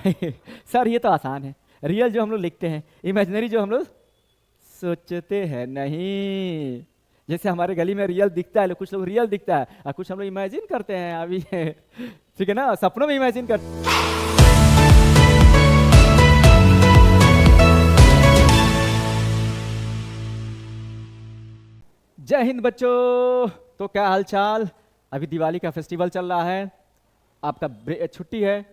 Sir ये तो आसान है, रियल जो हम लोग लिखते हैं, इमेजिनरी जो हम लोग सोचते हैं नहीं। जैसे हमारे गली में रियल दिखता है, कुछ लोग रियल दिखता है और कुछ हम लोग इमेजिन करते हैं अभी। ठीक है ना, सपनों में इमेजिन करते। जय हिंद बच्चों। तो क्या हालचाल? अभी दिवाली का फेस्टिवल चल रहा है, आपका छुट्टी है,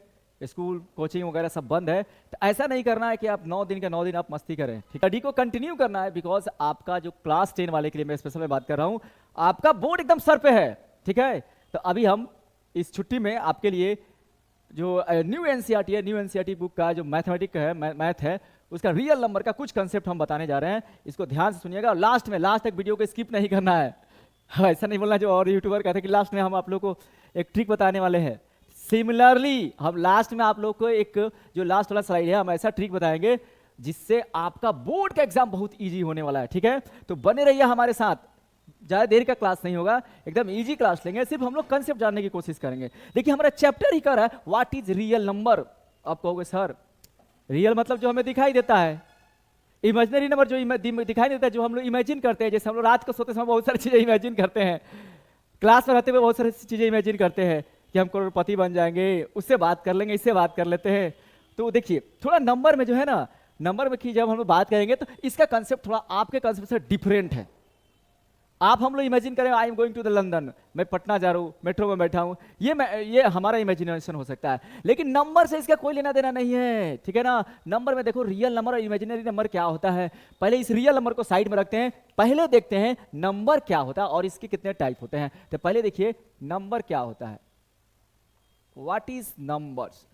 स्कूल कोचिंग वगैरह सब बंद है। तो ऐसा नहीं करना है कि आप 9 दिन का 9 दिन आप मस्ती करें। ठीक है, स्टडी को कंटिन्यू करना है, बिकॉज आपका जो क्लास 10 वाले के लिए मैं स्पेशल में बात कर रहा हूँ, आपका बोर्ड एकदम सर पे है। ठीक है, तो अभी हम इस छुट्टी में आपके लिए जो न्यू एनसीईआरटी है, न्यू एनसीईआरटी बुक का जो मैथमेटिक है, मैथ है, उसका रियल नंबर का कुछ कंसेप्ट हम बताने जा रहे हैं। इसको ध्यान से सुनिएगा और लास्ट तक वीडियो को स्किप नहीं करना है। ऐसा नहीं बोलना जो और यूट्यूबर कहते हैं कि लास्ट में हम आप लोग को एक ट्रिक बताने वाले हैं। सिमिलरली हम लास्ट में आप लोग को एक जो लास्ट वाला स्लाइड है, हम ऐसा ट्रिक बताएंगे जिससे आपका बोर्ड का एग्जाम बहुत इजी होने वाला है। ठीक है, तो बने रहिए हमारे साथ। ज्यादा देर का क्लास नहीं होगा, एकदम इजी क्लास लेंगे, सिर्फ हम लोग कंसेप्ट जानने की कोशिश करेंगे। देखिए हमारा चैप्टर ही कर रहा है व्हाट इज रियल नंबर। आप कहोगे सर रियल मतलब जो हमें दिखाई देता है, इमेजिनरी नंबर जो दिखाई देता है, जो हम लोग इमेजिन करते हैं। जैसे हम लोग रात को सोते समय बहुत सारी चीजें इमेजिन करते हैं, क्लास में रहते हुए बहुत सारी चीजें इमेजिन करते हैं कि हम करोड़पति बन जाएंगे, उससे बात कर लेंगे, इससे बात कर लेते हैं। तो देखिए थोड़ा नंबर में जो है ना, नंबर में की जब हम लोग बात करेंगे तो इसका कंसेप्ट थोड़ा आपके कंसेप्ट से डिफरेंट है। आप हम लोग इमेजिन करें I am going to the London, मैं पटना जा रहा हूँ, मेट्रो में बैठा हूँ, ये हमारा इमेजिनेशन हो सकता है, लेकिन नंबर से इसका कोई लेना देना नहीं है। ठीक है ना, नंबर में देखो रियल नंबर और इमेजिनरी नंबर क्या होता है। पहले इस रियल नंबर को साइड में रखते हैं, पहले देखते हैं नंबर क्या होता है और इसके कितने टाइप होते हैं। तो पहले देखिए नंबर क्या होता है, व्हाट इज नंबर्स।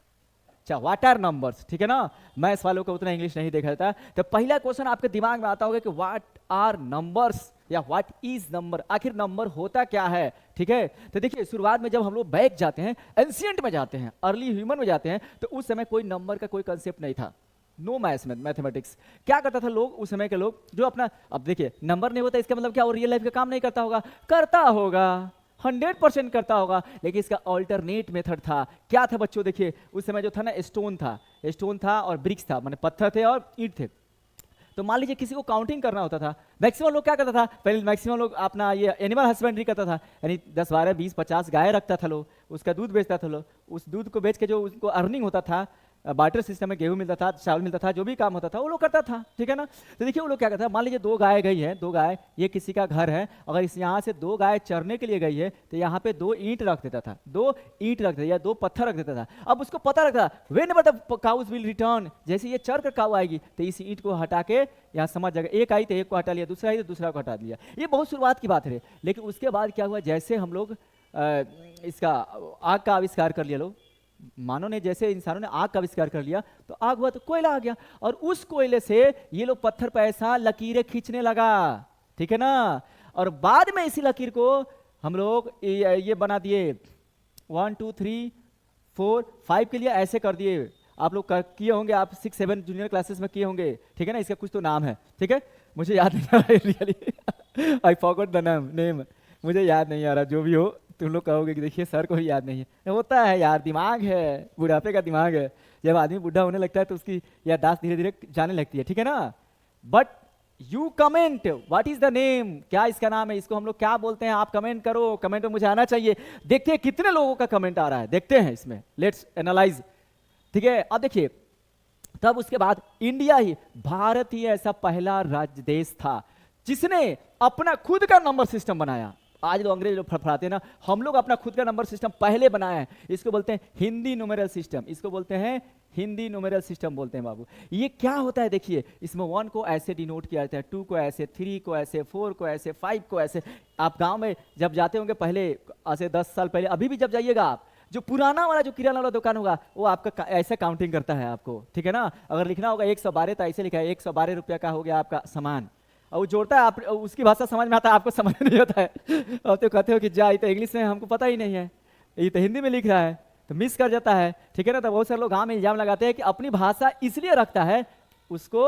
अच्छा, व्हाट आर नंबर्स। ठीक है ना, मैं इस वालों को उतना इंग्लिश नहीं देखा था। तो पहला क्वेश्चन आपके दिमाग में आता होगा कि व्हाट आर नंबर्स या व्हाट इज नंबर, आखिर नंबर होता क्या है। ठीक है, तो देखिए शुरुआत में जब हम लोग बैक जाते हैं, एंशिएंट में जाते हैं, अर्ली ह्यूमन में जाते हैं, तो उस समय कोई नंबर का कोई कंसेप्ट नहीं था। No mathematics. क्या करता था लोग उस समय के लोग, जो अपना, अब देखिए नंबर नहीं होता इसका मतलब क्या, वो रियल लाइफ का काम नहीं करता होगा, करता होगा, 100% करता होगा, लेकिन इसका ऑल्टरनेट मेथड था। क्या था बच्चों, देखिए उस समय जो था ना, स्टोन था और ब्रिक्स था, माने पत्थर थे और ईंट थे। तो मान लीजिए किसी को काउंटिंग करना होता था, मैक्सिमम लोग क्या करता था, पहले मैक्सिमम लोग अपना ये एनिमल हस्बेंड्री करता था, यानी 10 12 20 50 गाय रखता था लोग, उसका दूध बेचता था लोग, उस दूध को बेच के जो उनको अर्निंग होता था, बार्टर सिस्टम में गेहूं मिलता था, चावल मिलता था, जो भी काम होता था वो लोग करता था। ठीक है ना, तो देखिए वो लोग क्या करता था, मान लीजिए 2 गाय गई है, 2 गाय, ये किसी का घर है, अगर इस यहाँ से 2 गाय चरने के लिए गई है तो यहाँ पे 2 ईंट रख देता था, 2 ईंट रख देता या 2 पत्थर रख देता था। अब उसको पता लगता था whenever the cows will return, जैसे ये चर कर काऊ आएगी तो इस ईंट को हटा के यहाँ समझ जाएगा, एक आई तो एक को हटा लिया, दूसरा आई तो दूसरा को हटा दिया। ये बहुत शुरुआत की बात है, लेकिन उसके बाद क्या हुआ, जैसे हम लोग इसका आग का आविष्कार कर लिया, लोग मानव ने, जैसे इंसानों ने आग का आविष्कार कर लिया, तो आग हुआ तो कोयला आ गया, और उस कोयले से ये लोग पत्थर पर ऐसा लकीरें खींचने लगा। ठीक है ना, और बाद में इसी लकीर को हम लोग ये बना दिए, 1 2 3 4 5 के लिए ऐसे कर दिए। आप लोग किए होंगे, आप 6 7 जूनियर क्लासेस में किए होंगे। ठीक है ना, इसका कुछ तो नाम है, ठीक है, मुझे याद नहीं आ रहा really, I forgot the name, मुझे याद नहीं आ रहा। जो भी हो, तुम लोग कहोगे कि देखिए सर को भी याद नहीं है, होता है यार, दिमाग है, बुढ़ापे का दिमाग है। जब आदमी बुढ़ा होने लगता है तो उसकी याददाश्त धीरे धीरे जाने लगती है। ठीक है ना, but you comment what is the name, क्या इसका नाम है, इसको हम लोग क्या बोलते हैं, आप कमेंट करो, कमेंट में मुझे आना चाहिए। देखते हैं कितने लोगों का कमेंट आ रहा है, देखते हैं इसमें, लेट्स एनालाइज। ठीक है, अब देखिए तब उसके बाद इंडिया ही, भारत ही ऐसा पहला राज्य देश था जिसने अपना खुद का नंबर सिस्टम बनाया। आज लोग अंग्रेज लोग फड़फड़ाते हैं ना, हम लोग अपना खुद का नंबर सिस्टम पहले बनाया है। इसको बोलते हैं हिंदी न्यूमेरल सिस्टम, इसको बोलते हैं हिंदी न्यूमेरल सिस्टम बोलते हैं बाबू। ये क्या होता है, देखिए इसमें 1 को ऐसे डिनोट किया जाता है, 2 को ऐसे, 3 को ऐसे, 4 को ऐसे, 5 को ऐसे। आप गांव में जब जाते होंगे पहले, ऐसे 10 साल पहले, अभी भी जब जाइएगा आप, जो पुराना वाला जो किराना वाला दुकान होगा वो आपका ऐसे काउंटिंग करता है आपको। ठीक है ना, अगर लिखना होगा 112 तो ऐसे लिखा है, 112 रुपया का हो गया आपका सामान, और वो जोड़ता है, आप उसकी भाषा समझ में आता है, आपको समझ नहीं आता है। और तो कहते हो कि जा, ये तो इंग्लिश में हमको पता ही नहीं है, ये तो हिंदी में लिख रहा है, तो मिस कर जाता है। ठीक है ना, तो बहुत सारे लोग गाँव में इल्जाम लगाते हैं कि अपनी भाषा इसलिए रखता है, उसको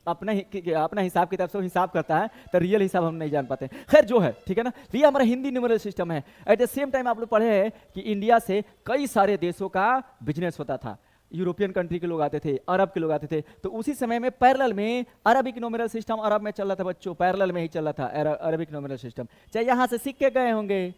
अपना हिसाब किताब से हिसाब करता है, तो रियल हिसाब हम नहीं जान पाते। खैर जो है, ठीक है ना, तो ये हमारा हिंदी न्यूमेरल सिस्टम है। एट द सेम टाइम आप लोग पढ़े हैं कि इंडिया से कई सारे देशों का बिजनेस होता था। यूरोपियन कंट्री के लोग आते थे, अरब के लोग आते थे, तो उसी समय में पैरेलल में अरबिक न्यूमेरल सिस्टम अरब में चल रहा था बच्चों, पैरेलल में ही चल रहा था अरबिक न्यूमेरल सिस्टम। चाहे यहाँ से सीख के गए होंगे,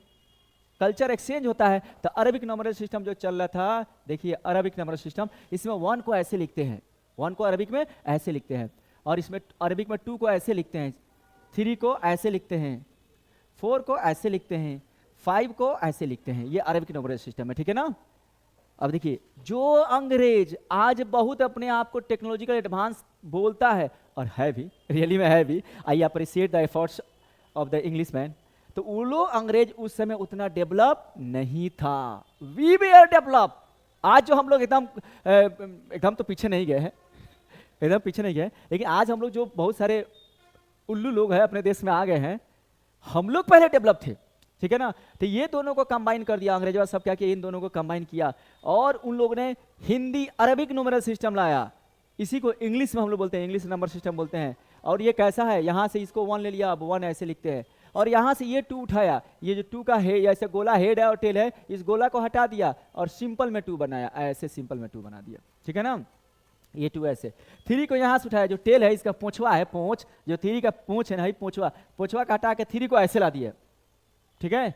कल्चर एक्सचेंज होता है, तो अरबिक न्यूमेरल सिस्टम जो चल रहा था, देखिए अरबिक न्यूमेरल सिस्टम, इसमें 1 को ऐसे लिखते हैं, 1 को अरबिक में ऐसे लिखते हैं, और इसमें अरबिक में 2 को ऐसे लिखते हैं, 3 को ऐसे लिखते हैं, 4 को ऐसे लिखते हैं, 5 को ऐसे लिखते हैं। ये अरबिक न्यूमेरल सिस्टम है, ठीक है ना। अब देखिए, जो अंग्रेज आज बहुत अपने आप को टेक्नोलॉजिकल एडवांस बोलता है, और है भी, रियली में है भी, I appreciate the efforts of the English man, तो वो लोग अंग्रेज उस समय उतना डेवलप नहीं था। We were develop. आज जो हम लोग एकदम तो पीछे नहीं गए हैं, एकदम पीछे नहीं गए, लेकिन आज हम लोग जो बहुत सारे उल्लू लोग हैं अपने देश में आ गए हैं, हम लोग पहले डेवलप थे, ठीक है ना। तो ये दोनों को कंबाइन कर दिया अंग्रेजों, सब क्या किया, इन दोनों को कंबाइन किया, और उन लोगों ने हिंदी अरबिक न्यूमेरल सिस्टम लाया। इसी को इंग्लिश में हम लोग बोलते हैं, इंग्लिश नंबर सिस्टम बोलते हैं। और ये कैसा है, यहाँ से इसको 1 ले लिया, अब 1 ऐसे लिखते हैं, और यहाँ से ये 2 उठाया, ये जो 2 का है, ऐसे गोला हेड है और टेल है, इस गोला को हटा दिया और सिंपल में 2 बनाया, ऐसे सिंपल में 2 बना दिया, ठीक है ना। ये 2 ऐसे, 3 को यहाँ से उठाया, जो टेल है इसका पूंछवा है, पूंछ जो 3 का पूंछ है ना, पूंछवा का हटा के 3 को ऐसे ला दिया, ठीक है।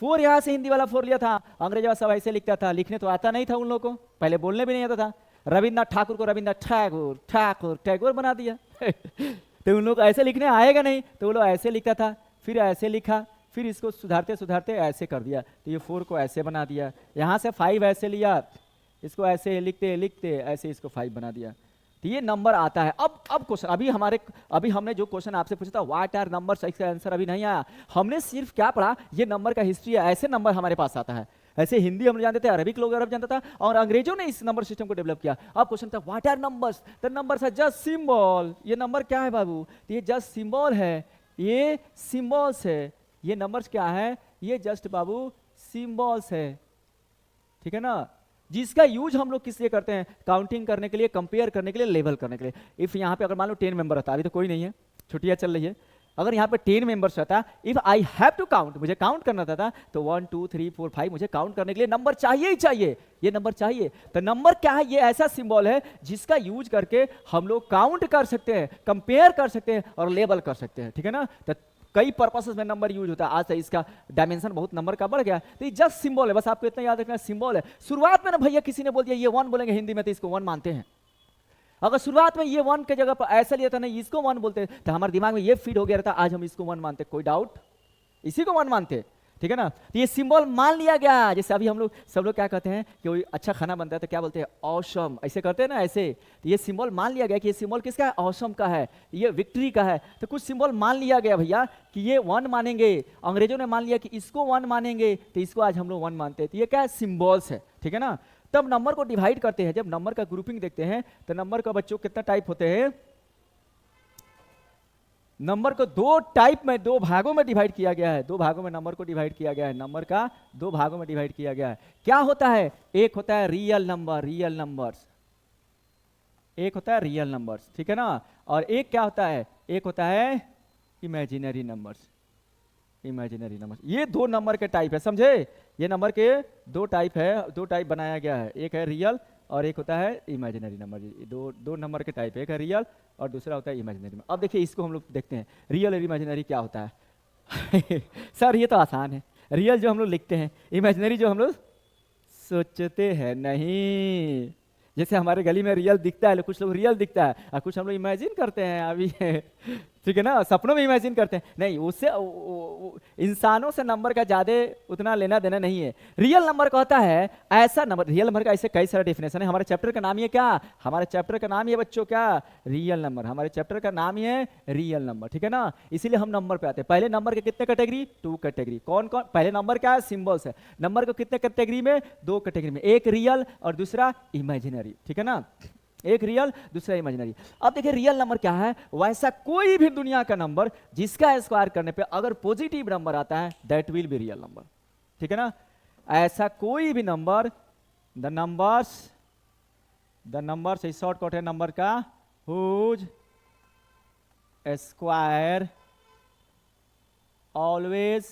4 यहाँ से हिंदी वाला 4 लिया था, अंग्रेजी सब ऐसे लिखता था, लिखने तो आता नहीं था उन लोगों को, पहले बोलने भी नहीं आता था। रविन्द्रनाथ ठाकुर को रविन्द्रनाथ ठाकुर ठाकुर टैगोर बना दिया तो उन लोग ऐसे लिखने आएगा नहीं, तो वो लोग ऐसे लिखता था, फिर ऐसे लिखा, फिर इसको सुधारते सुधारते ऐसे कर दिया, तो ये 4 को ऐसे बना दिया। यहाँ से 5 ऐसे लिया, इसको ऐसे लिखते लिखते ऐसे इसको 5 बना दिया, तो ये नंबर आता है। अब क्वेश्चन, अभी हमने जो क्वेश्चन आपसे पूछा था व्हाट आर नंबर्स, इसका आंसर अभी नहीं आया। हमने सिर्फ क्या पढ़ा, ये नंबर का हिस्ट्री है, ऐसे नंबर हमारे पास आता है। ऐसे हिंदी हम जानते थे, अरबिक लोग अरब जानता था, और अंग्रेजों ने इस नंबर सिस्टम को डेवलप किया। अब क्वेश्चन था what are numbers, the numbers are just symbol. ये नंबर क्या है बाबू, तो ये जस्ट सिंबल है, ये सिंबल्स है। ये नंबर्स क्या है, ये जस्ट बाबू सिंबल्स है, ठीक है ना, जिसका यूज हम लोग किस लिए करते हैं, काउंटिंग करने के लिए, कंपेयर करने के लिए, लेवल करने के लिए। इफ यहाँ पे अगर मान लो 10 मेंबर रहता, अभी तो कोई नहीं है, छुट्टियां चल रही है, अगर यहाँ पे 10 मेंबर्स रहता, if I have to count, मुझे काउंट करना था, तो 1 2 3 4 5 मुझे काउंट करने के लिए नंबर चाहिए ही चाहिए, ये नंबर चाहिए। तो नंबर क्या है, ये ऐसा सिंबल है जिसका यूज करके हम लोग काउंट कर सकते हैं, कंपेयर कर सकते हैं और लेबल कर सकते हैं, ठीक है ना। तो कई पर्पसेस में नंबर यूज होता है। आज से इसका डायमेंशन बहुत नंबर का बढ़ गया, तो ये जस्ट सिंबल है, बस आपको इतना याद रखना, सिंबल है। शुरुआत में ना भैया किसी ने बोल दिया ये 1 बोलेंगे हिंदी में, तो इसको 1 मानते हैं। अगर शुरुआत में ये 1 के जगह पर ऐसा लिया था नहीं, इसको 1 बोलते, तो हमारे दिमाग में ये फीड हो गया रहता, आज हम इसको 1 मानते, कोई डाउट, इसी को 1 मानते, ठीक है ना। तो ये सिंबल मान लिया गया। जैसे अभी हम लोग सब लोग क्या कहते हैं कि कोई अच्छा खाना बनता है तो क्या बोलते हैं, ऑसम, ऐसे करते हैं ना, ऐसे। तो ये सिंबल मान लिया गया कि ये सिंबल किसका है, ऑसम का है, ये विक्ट्री का है। तो कुछ सिंबल मान लिया गया भैया कि ये 1 मानेंगे, अंग्रेजों ने मान लिया कि इसको 1 मानेंगे, तो इसको आज हम लोग 1 मानते हैं। तो ये क्या है, सिंबल्स है, ठीक है ना। तब नंबर को डिवाइड करते हैं, जब नंबर का ग्रुपिंग देखते हैं, तो नंबर का बच्चों कितना टाइप होते हैं, नंबर को 2 टाइप में, 2 भागों में डिवाइड किया गया है, 2 भागों में नंबर को डिवाइड किया गया है, नंबर का 2 भागों में डिवाइड किया गया है। क्या होता है, एक होता है रियल नंबर, रियल नंबर्स, एक होता है रियल नंबर्स, ठीक है ना, और एक क्या होता है, एक होता है इमेजिनरी नंबर्स, इमेजिनरी नंबर्स। ये 2 नंबर के टाइप है, समझे, ये नंबर के 2 टाइप है, 2 टाइप बनाया गया है, एक है रियल और एक होता है इमेजिनरी नंबर। दो नंबर के टाइप है, एक है रियल और दूसरा होता है इमेजिनरी। अब देखिए इसको हम लोग देखते हैं, रियल और इमेजिनरी क्या होता है सर ये तो आसान है, रियल जो हम लोग लिखते हैं, इमेजिनरी जो हम लोग सोचते हैं। नहीं, जैसे हमारे गली में रियल दिखता है, कुछ लोग रियल दिखता है और कुछ हम लोग इमेजिन करते हैं अभी ठीक है ना, सपनों में इमेजिन करते हैं। नहीं, उससे इंसानों से नंबर का ज्यादा उतना लेना देना नहीं है। रियल नंबर का होता है ऐसा नंबर, रियल नंबर का ऐसे कई सारे डेफिनेशन है। हमारे चैप्टर का नाम ही है क्या, हमारे चैप्टर का नाम ही है बच्चों क्या, रियल नंबर। हमारे चैप्टर का नाम ही है रियल नंबर, ठीक है ना। इसीलिए हम नंबर पे आते हैं। पहले नंबर के कितने कैटेगरी, 2 कैटेगरी। कौन कौन, पहले नंबर क्या है, सिंबल्स है। नंबर को कितने कैटेगरी में, 2 कैटेगरी में, एक रियल और दूसरा इमेजिनरी, ठीक है ना, एक रियल दूसरा इमेजिनरी। अब देखिए रियल नंबर क्या है, वैसा कोई भी दुनिया का नंबर जिसका स्क्वायर करने पे अगर पॉजिटिव नंबर आता है that will be real number, ठीक है ना। ऐसा कोई भी नंबर, द नंबर्स शॉर्टकट है नंबर का, हुज स्क्वायर ऑलवेज,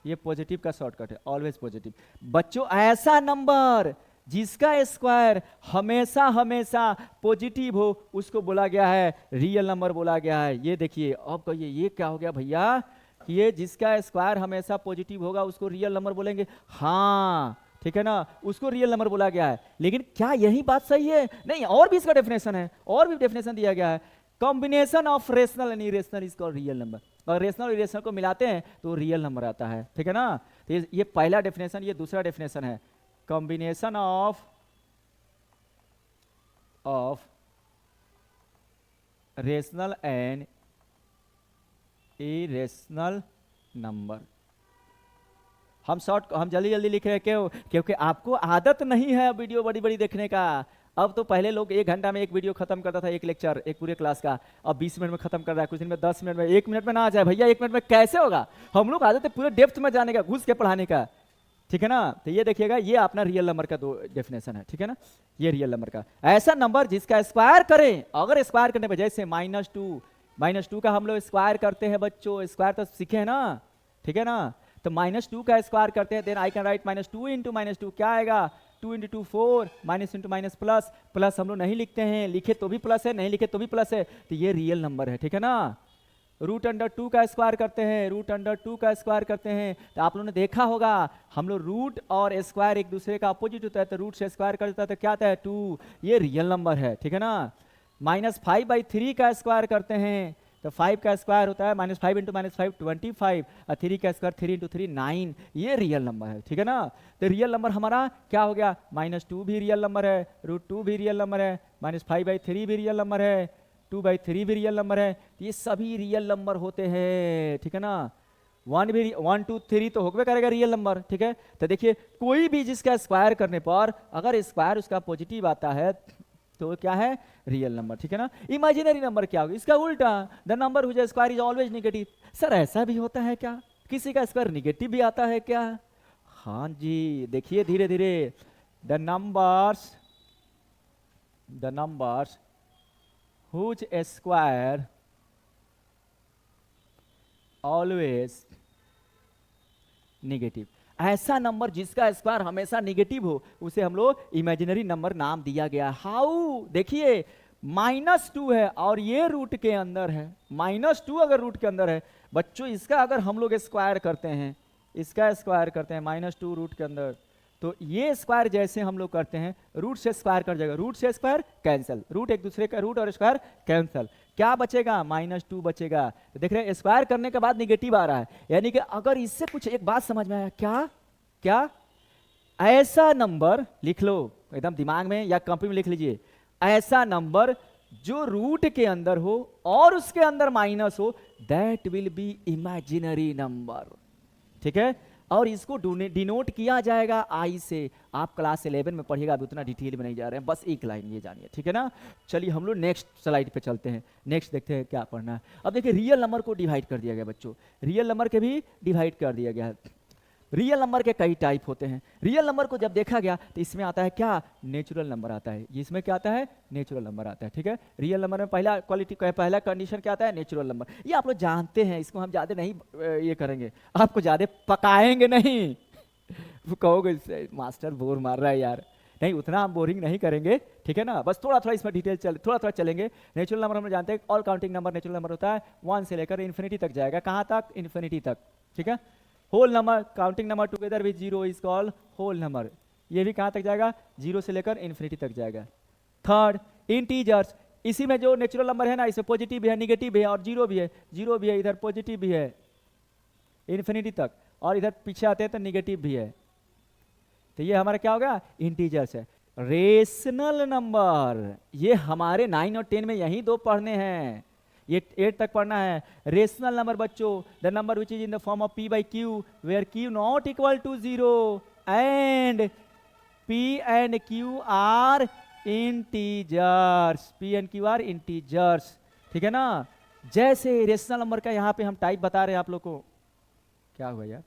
ये पॉजिटिव का शॉर्टकट है, ऑलवेज पॉजिटिव। बच्चों ऐसा नंबर जिसका स्क्वायर हमेशा हमेशा पॉजिटिव हो उसको बोला गया है रियल नंबर बोला गया है। ये देखिए, अब कहिए ये क्या हो गया भैया, कि ये जिसका स्क्वायर हमेशा पॉजिटिव होगा उसको रियल नंबर बोलेंगे। हाँ ठीक है ना, उसको रियल नंबर बोला गया है। लेकिन क्या यही बात सही है? नहीं, और भी इसका डेफिनेशन है, और भी डेफिनेशन दिया गया है। Combination of rational and irrational is called real number. और रेशनल और इरेशनल को मिलाते हैं तो रियल नंबर आता है, ठीक है ना। तो ये पहला डेफिनेशन, ये दूसरा डेफिनेशन है, combination of rational and irrational number. हम जल्दी जल्दी लिख रहे हैं, क्यों? क्योंकि आपको आदत नहीं है वीडियो बड़ी बड़ी देखने का। अब तो पहले लोग 1 घंटा में एक वीडियो खत्म करता था, एक लेक्चर, एक पूरे क्लास का। अब 20 मिनट में खत्म कर रहा है, कुछ दिन में 10 मिनट में, 1 मिनट में ना आ जाए भैया। 1 मिनट में कैसे होगा? हम लोग आदत है पूरे डेप्थ में जाने का, घुस के पढ़ाने का, ठीक है ना। तो ये देखिएगा, ये अपना रियल नंबर का दो डेफिनेशन है, ठीक है ना। ये रियल नंबर का ऐसा नंबर जिसका स्क्वायर करें, अगर स्क्वायर करने पर जैसे -2 का हम लोग स्क्वायर करते हैं बच्चों, स्क्वायर तो सीखे हैं ना, ठीक है ना। तो -2 का स्क्वायर करते हैं, then I can write -2 into -2, क्या आएगा? 2 into 2 4, minus into minus plus. Plus हम लोग नहीं लिखते हैं, लिखे तो भी प्लस है, नहीं लिखे तो भी प्लस है, तो ये रियल नंबर है, ठीक है ना। √2 का स्क्वायर करते हैं, √2 का स्क्वायर करते हैं, तो आप लोगों ने देखा होगा हम लोग रूट और स्क्वायर एक दूसरे का अपोजिट होता है, तो रूट से स्क्वायर करता है तो क्या आता है? 2। ये रियल नंबर है, ठीक है ना। -5/3 का स्क्वायर करते हैं, तो 5 का स्क्वायर होता है -5 इंटू -5 25, और 3 का स्क्वायर 3 इंटू 3 9। ये रियल नंबर है, ठीक है ना। तो रियल नंबर हमारा क्या हो गया? -2 भी रियल नंबर है, √2 भी रियल नंबर है, -5/3 भी रियल नंबर है, 2/3 भी रियल नंबर है। ये सभी रियल नंबर होते हैं, ठीक है ना। 1 2 3 तो होगा करेगा रियल नंबर, ठीक है। तो देखिए, कोई भी जिसका स्क्वायर करने पर अगर स्क्वायर उसका पॉजिटिव आता है तो क्या है? रियल नंबर, ठीक है ना। इमेजिनरी नंबर क्या होगा? इसका उल्टा, the number whose square is always negative. Sir ऐसा भी होता है क्या? किसी का स्क्वायर नेगेटिव भी आता है क्या? हाँ जी, देखिए धीरे धीरे, the numbers whose square always negative. ऐसा नंबर जिसका स्क्वायर हमेशा नेगेटिव हो उसे हम लोग इमेजिनरी नंबर नाम दिया गया। हाउ? देखिए, -2 है और ये रूट के अंदर है। -2 अगर रूट के अंदर है बच्चों, इसका अगर हम लोग स्क्वायर करते हैं, इसका स्क्वायर करते हैं -2 रूट के अंदर, तो ये स्क्वायर जैसे हम लोग करते हैं, रूट से स्क्वायर कर जाएगा, रूट से स्क्वायर कैंसिल, रूट एक दूसरे का रूट और स्क्वायर कैंसिल, क्या बचेगा? -2 बचेगा। तो देख रहे हैं स्क्वायर करने के बाद निगेटिव आ रहा है, यानी कि अगर इससे कुछ एक बात समझ में आया, क्या ऐसा नंबर लिख लो एकदम दिमाग में या कॉपी में लिख लीजिए, ऐसा नंबर जो रूट के अंदर हो और उसके अंदर माइनस हो, that will be imaginary number, ठीक है। और इसको डिनोट किया जाएगा आई से। आप क्लास 11 में पढ़िएगा, अभी उतना डिटेल में नहीं जा रहे हैं, बस एक लाइन ये जानिए, ठीक है ना। चलिए हम लोग नेक्स्ट स्लाइड पे चलते हैं, नेक्स्ट देखते हैं क्या पढ़ना है। अब देखिए, रियल नंबर को डिवाइड कर दिया गया बच्चों, रियल नंबर के भी डिवाइड कर दिया गया है। रियल नंबर के कई टाइप होते हैं। रियल नंबर को जब देखा गया तो इसमें आता है क्या? नेचुरल नंबर आता है। इसमें क्या आता है? नेचुरल नंबर आता है, ठीक है। रियल नंबर में पहला क्वालिटी, पहला कंडीशन क्या आता है? Natural number. ये आप लोग जानते हैं, इसको हम ज़्यादा नहीं ये करेंगे, आपको ज़्यादा पकाएंगे नहीं। वो कहोगे मास्टर बोर मार रहा है यार, नहीं उतना हम बोरिंग नहीं करेंगे, ठीक है ना। बस थोड़ा थोड़ा इसमें डिटेल थोड़ा चलेंगे। नेचुरल नंबर हम जानते हैं, all counting number natural number होता है, 1 से लेकर इन्फिनिटी तक जाएगा। कहाँ तक? इन्फिनिटी तक, ठीक है। Whole number, counting number together with 0 is called whole number. ये भी कहाँ तक जाएगा? 0 से लेकर इन्फिनिटी तक जाएगा। Third, integers. इसी में जो नेचुरल नंबर है ना, इसमें पॉजिटिव भी है, निगेटिव भी है और जीरो भी है, इधर पॉजिटिव भी है इन्फिनिटी तक, और इधर पीछे आते हैं तो निगेटिव भी है। तो ये हमारा क्या होगा? इंटीजर्स है। रेशनल नंबर, ये हमारे 9 और 10 में यही दो पढ़ने हैं, ये 8 तक पढ़ना है। रेशनल नंबर बच्चों, the number which is in the form of p/q where q not equal to 0 and p and q are integers, p and q are integers, ठीक है ना। जैसे रेशनल नंबर का यहाँ पे हम टाइप बता रहे हैं आप लोग को, क्या हुआ यार?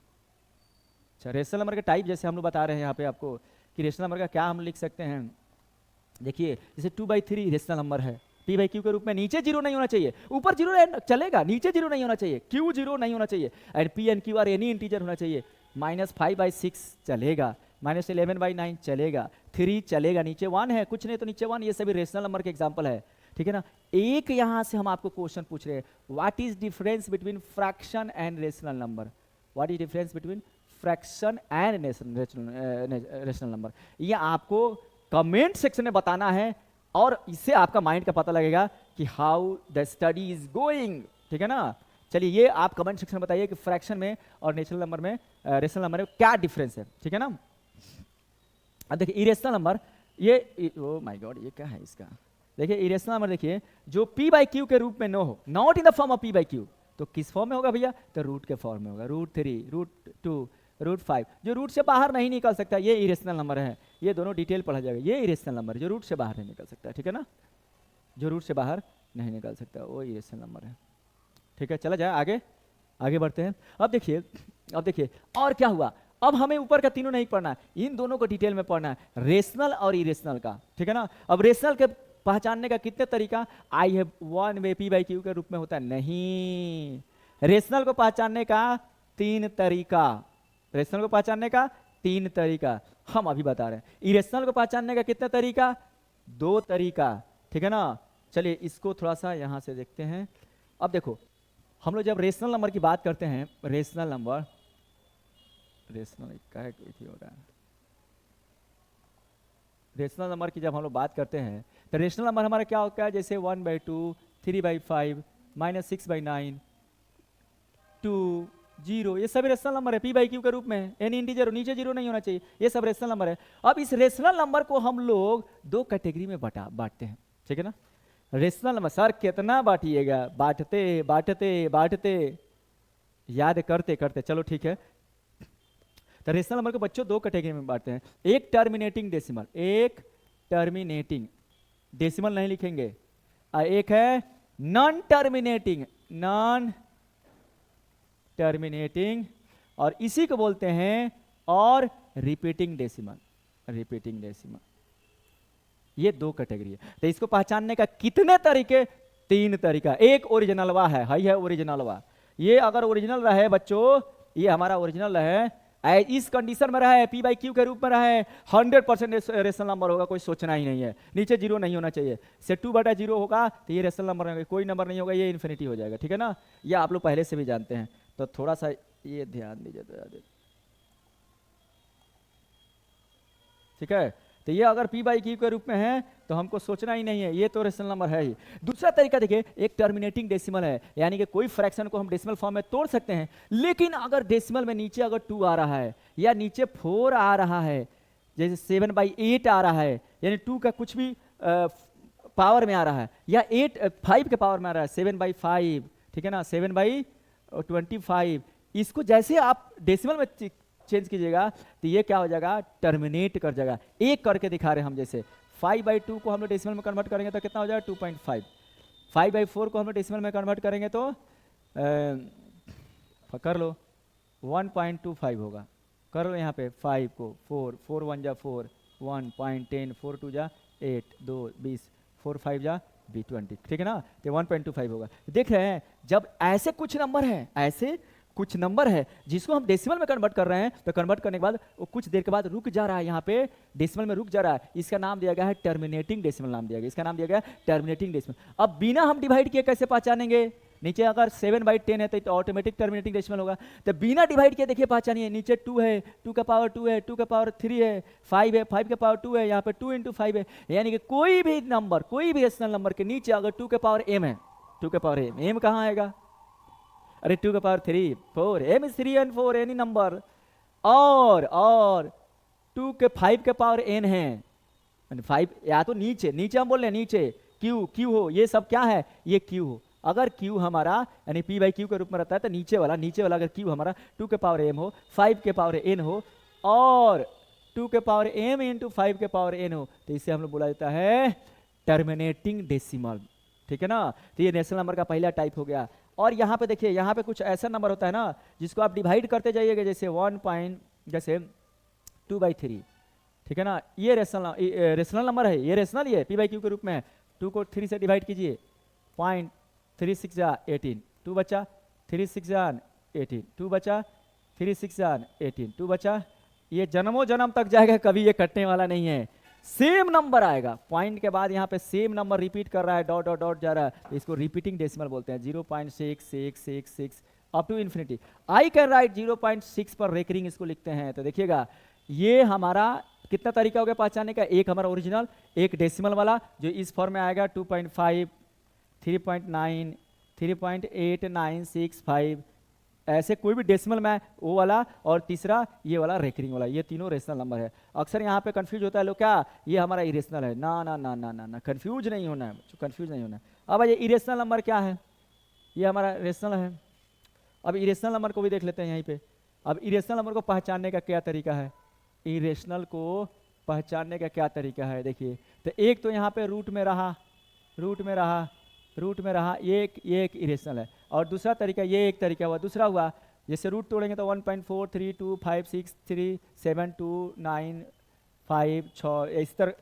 अच्छा, रेशनल नंबर का टाइप जैसे हम लोग बता रहे हैं यहाँ पे आपको कि रेशनल नंबर का क्या हम लिख सकते हैं। देखिए, जैसे 2/3 रेशनल नंबर है, p/q के रूप में नीचे 0 नहीं होना चाहिए, ऊपर 0 चलेगा, नीचे 0 नहीं होना चाहिए, q 0 नहीं होना चाहिए, and p and q are any integer होना चाहिए। -5/6 चलेगा, -11/9 चलेगा, 3 चलेगा, नीचे 1 है, कुछ नहीं तो नीचे 1, ये सभी रेशनल नंबर के एग्जाम्पल है, ठीक है ना। एक यहाँ से हम आपको क्वेश्चन पूछ रहे हैं, what is difference between fraction and rational number, what is difference between fraction and rational number, ये आपको कमेंट सेक्शन में बताना है, और इससे आपका माइंड का पता लगेगा कि how the study is going, ठीक है ना। चलिए ये आप कमेंट सेक्शन में बताइए कि फ्रैक्शन में और रेशनल नंबर में क्या डिफरेंस है, ठीक है ना। अब देखिए इरेशनल नंबर, ये ओ माय गॉड, ये क्या है इसका, देखिए इरेशनल नंबर, देखिए जो p/q के रूप में न हो, not in the form of p/q, तो किस फॉर्म में होगा भैया, तो रूट के फॉर्म में होगा, √3, √2, √5, जो रूट से बाहर नहीं निकल सकता, ये इरेशनल नंबर है। ये दोनों डिटेल पढ़ा जाएगा, ये इरेशनल नंबर जो रूट से बाहर नहीं निकल सकता, ठीक है ना, जो रूट से बाहर नहीं निकल सकता वो इरेशनल नंबर है, ठीक है। चला जाए आगे, आगे बढ़ते हैं। अब देखिए और क्या हुआ, अब हमें ऊपर का तीनों नहीं पढ़ना है, इन दोनों को डिटेल में पढ़ना है, रेशनल और इरेशनल का, ठीक है ना। अब रेशनल के पहचानने का कितने तरीका, I have one way p/q के रूप में होता है, नहीं, रेशनल को पहचानने का 3 तरीका, रेशनल को पहचानने का 3 तरीका हम अभी बता रहे हैं। इरेशनल को पहचानने का कितने तरीका, 2 तरीका, ठीक है ना। चलिए इसको थोड़ा सा यहां से देखते हैं। अब देखो हम लोग जब रेशनल नंबर की बात करते हैं, रेशनल नंबर, रेशनल क्या है, कोई हो रहा है, रेशनल नंबर की जब हम लोग बात करते हैं तो रेशनल नंबर हमारा क्या होता है, जैसे 1/2, 3/5, -6/9, 2, 0, ये सब रेशनल नंबर है p/q के रूप में, एनी इंटीजर, नीचे 0 नहीं होना चाहिए, ये सब रेशनल नंबर है। अब इस रेशनल नंबर को हम लोग 2 कैटेगरी में बांटते हैं, ठीक है ना। रेशनल नंबर, सर कितना बांटिएगा, बांटते बांटते बांटते याद करते करते, चलो ठीक है। तो रेशनल नंबर को बच्चों 2 कैटेगरी में बांटते हैं, एक टर्मिनेटिंग डेसिमल, एक टर्मिनेटिंग डेसिमल नहीं लिखेंगे, और एक है नॉन टर्मिनेटिंग, नॉन टर्मिनेटिंग, और इसी को बोलते हैं और रिपीटिंग डेसिमल, रिपीटिंग डेसिमल। ये 2 कैटेगरी है। तो इसको पहचानने का कितने तरीके, 3 तरीका। एक ओरिजिनलवा है ओरिजिनलवा, ये अगर ओरिजिनल रहे बच्चों, ये हमारा ओरिजिनल रहे, इस कंडीशन में रहे, p/q के रूप में रहे, 100% रेशनल नंबर होगा, कोई सोचना ही नहीं है, नीचे 0 नहीं होना चाहिए, से 2/0 होगा तो ये रेशनल नंबर होगा, कोई नंबर नहीं होगा, ये इन्फिनिटी हो जाएगा, ठीक है ना। ये आप लोग पहले से भी जानते हैं, तो थोड़ा सा ये ध्यान दीजिए, ठीक है। तो ये अगर p/q के रूप में है तो हमको सोचना ही नहीं है, ये तो रेशनल नंबर है ही। दूसरा तरीका देखिए, एक टर्मिनेटिंग डेसिमल है, यानी कि कोई फ्रैक्शन को हम डेसिमल फॉर्म में तोड़ सकते हैं, लेकिन अगर डेसिमल में नीचे अगर 2 आ रहा है या नीचे 4 आ रहा है, जैसे 7/8 आ रहा है, यानी 2 का कुछ भी पावर में आ रहा है, या 5 के पावर में आ रहा है, 7/5, ठीक है ना, 7/25, इसको जैसे आप डेसिमल में चेंज कीजिएगा तो ये क्या हो जाएगा, टर्मिनेट कर जाएगा। एक करके दिखा रहे हैं हम, जैसे 5/2 को हम लोग डेसिमल में कन्वर्ट करेंगे तो कितना हो जाएगा, 2.5, 5/4 को हम लोग डेसिमल में कन्वर्ट करेंगे तो कर लो 1.25 होगा, कर लो यहाँ पे 5 को 4 1 जा 4, 1.10, 4 2 जा 8, 2 20, 4 5 जा 20, ठीक है ना, तो 1.25 होगा। देख रहे हैं, जब ऐसे कुछ नंबर है, ऐसे कुछ नंबर है जिसको हम डेसिमल में कन्वर्ट कर रहे हैं, तो कन्वर्ट करने के बाद वो कुछ देर के बाद रुक जा रहा है, यहाँ पे डेसिमल में रुक जा रहा है, इसका नाम दिया गया है टर्मिनेटिंग डेसिमल, नाम दिया गया, इसका नाम दिया गया टर्मिनेटिंग डेसिमल। अब बिना हम डिवाइड किए कैसे पहचानेंगे, नीचे अगर 7/10 है तो ऑटोमेटिक टर्मिनेटिंग डेसिमल होगा, तो बिना डिवाइड किए देखिए पहचानिए, नीचे 2 है, 2 का पावर 2 है, 2 का पावर 3 है, 5 है, 5 का पावर 2 है, यहाँ पे 2 × 5 है, यानी कि कोई भी नंबर, कोई भी रेशनल नंबर के नीचे अगर 2 के पावर m है, 2 के पावर m कहाँ आएगा, अरे 2 का power 3, 4, m is 3 and 4 any number, और 2 के 5 के पावर n है, 5 या तो नीचे हम बोल रहे हैं नीचे q हो, ये सब क्या है, ये q हो, अगर q हमारा यानी p/q के रूप में रहता है तो नीचे वाला अगर q हमारा 2 के पावर m हो, 5 के पावर n हो, और 2 के पावर m × 5 के पावर n हो, तो इसे हम लोग बोला जाता है टर्मिनेटिंग डेसिमल, ठीक है ना। तो ये रेशनल नंबर का पहला टाइप हो गया। और यहाँ पे देखिए, यहाँ पे कुछ ऐसा नंबर होता है ना जिसको आप डिवाइड करते जाइएगा, जैसे 2/3, ठीक है ना, ये रेशनल नंबर है, ये रेशनल ही है, p/q के रूप में है, 2 को 3 से डिवाइड कीजिए, 0.36 जा 18, 2 बचा 3 6 18, 2 बचा 3 6 18, 2 बचा ये जन्मों जन्म तक जाएगा, कभी ये कटने वाला नहीं है। सेम नंबर आएगा, पॉइंट के बाद यहाँ पे सेम नंबर रिपीट कर रहा है, डॉट डॉट डॉट जा रहा है, तो इसको रिपीटिंग डेसिमल बोलते हैं। 0.6666 up to infinity. I can write 0.6 पर रेकरिंग इसको लिखते हैं। तो देखिएगा ये हमारा कितना तरीका हो गया पहचानने का, एक हमारा ओरिजिनल, एक डेसिमल वाला जो इस फॉर्म में आएगा 2.5, 3.9, 3.8965, ऐसे कोई भी डेसिमल में वो वाला, और तीसरा ये वाला रेकरिंग वाला, ये तीनों रेशनल नंबर है। अक्सर यहाँ पे कंफ्यूज होता है लोग, क्या ये हमारा इरेशनल है, ना ना ना ना ना ना, कंफ्यूज नहीं होना है, कंफ्यूज नहीं होना है। अब ये इरेशनल नंबर क्या है, ये हमारा रेशनल है। अब इरेशनल नंबर को भी देख लेते हैं यहीं पे। अब इरेशनल नंबर को पहचानने का क्या तरीका है, इरेशनल को पहचानने का क्या तरीका है, देखिए। तो एक तो यहाँ पे रूट में रहा, रूट में रहा, रूट में रहा, ये एक इरेशनल है। और दूसरा तरीका, ये एक तरीका हुआ, दूसरा हुआ जैसे रूट तोड़ेंगे तो 1.432563729 5 6 इस तरह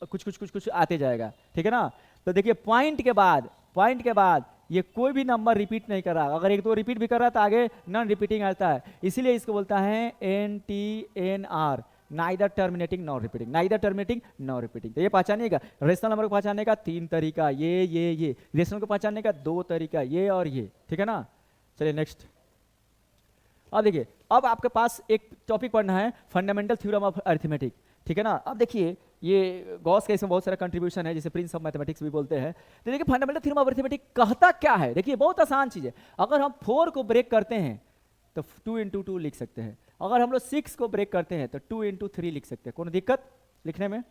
कुछ आते जाएगा, ठीक है ना। तो देखिए पॉइंट के बाद ये कोई भी नंबर रिपीट नहीं कर रहा, अगर एक दो रिपीट भी कर रहा तो आगे नॉन रिपीटिंग आता है, इसीलिए इसको बोलता है NTNR, neither terminating non repeating, neither terminating non repeating. तो ये पहचानिएगा, रेशनल नंबर को पहचानने का 3 तरीका, ये रेशनल को पहचानने का 2 तरीका, ये और ये, ठीक है ना। चलिए नेक्स्ट। अब देखिए, अब आपके पास एक टॉपिक पढ़ना है, फंडामेंटल थ्योरम ऑफ अरिथमेटिक, ठीक है ना। अब देखिए ये गॉस का इसमें बहुत सारा कंट्रीब्यूशन है, जिसे प्रिंस ऑफ मैथमेटिक्स भी बोलते हैं। तो देखिए फंडामेंटल थ्योरम ऑफ अरिथमेटिक कहता क्या है, देखिए बहुत आसान चीज है। अगर हम 4 को ब्रेक करते हैं तो 2 इंटू 2 लिख सकते हैं, अगर हम लोग 6 को ब्रेक करते हैं तो 2 इंटू 3 लिख सकते हैं, कोई दिक्कत लिखने में।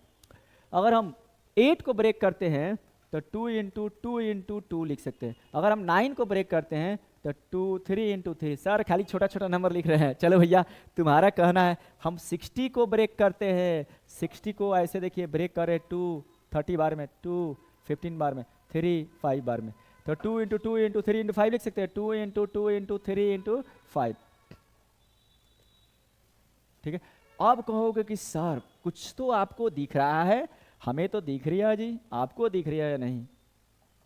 अगर हम 8 को ब्रेक करते हैं तो 2 इंटू 2 लिख सकते हैं, अगर हम 9 को ब्रेक करते हैं तो 2 3 इंटू 3। सर खाली छोटा छोटा नंबर लिख रहे हैं, चलो भैया तुम्हारा कहना है। हम 60 को ब्रेक करते हैं, 60 को ऐसे देखिए ब्रेक करें 2 30 बार में, 2 15 बार में, 3 5 बार में, तो 2 इंटू 3 इंटू 5 लिख सकते हैं, 2 इंटू 3 इंटू 5, ठीक है। अब कहोगे कि सर कुछ तो आपको दिख रहा है, हमें तो दिख रही है जी, आपको दिख रही है या नहीं,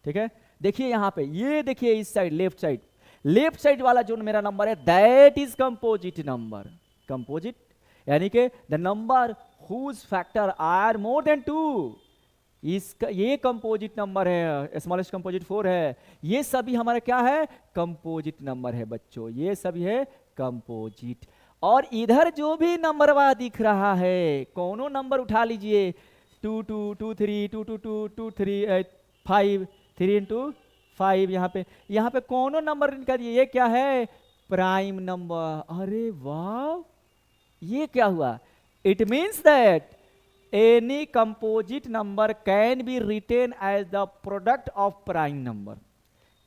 ठीक है। देखिए यहाँ पे, ये देखिए इस साइड लेफ्ट साइड वाला जो मेरा नंबर है that is composite number. Composite यानी कि the number whose factor are more than 2, इसका ये कंपोजिट नंबर है, स्मॉलेस्ट कंपोजिट 4 है। ये सभी हमारा क्या है, कंपोजिट नंबर है बच्चों, ये सभी है कंपोजिट। और इधर जो भी नंबरवा दिख रहा है, कोनो नंबर उठा लीजिए, 2 2 2 3 2 2 2 2 3 5 3 इंटू 5, यहाँ पे कोनो नंबर निकाल दिए, ये क्या है, प्राइम नंबर। अरे वाह, ये क्या हुआ, it means that any composite number can be written as the product of prime number.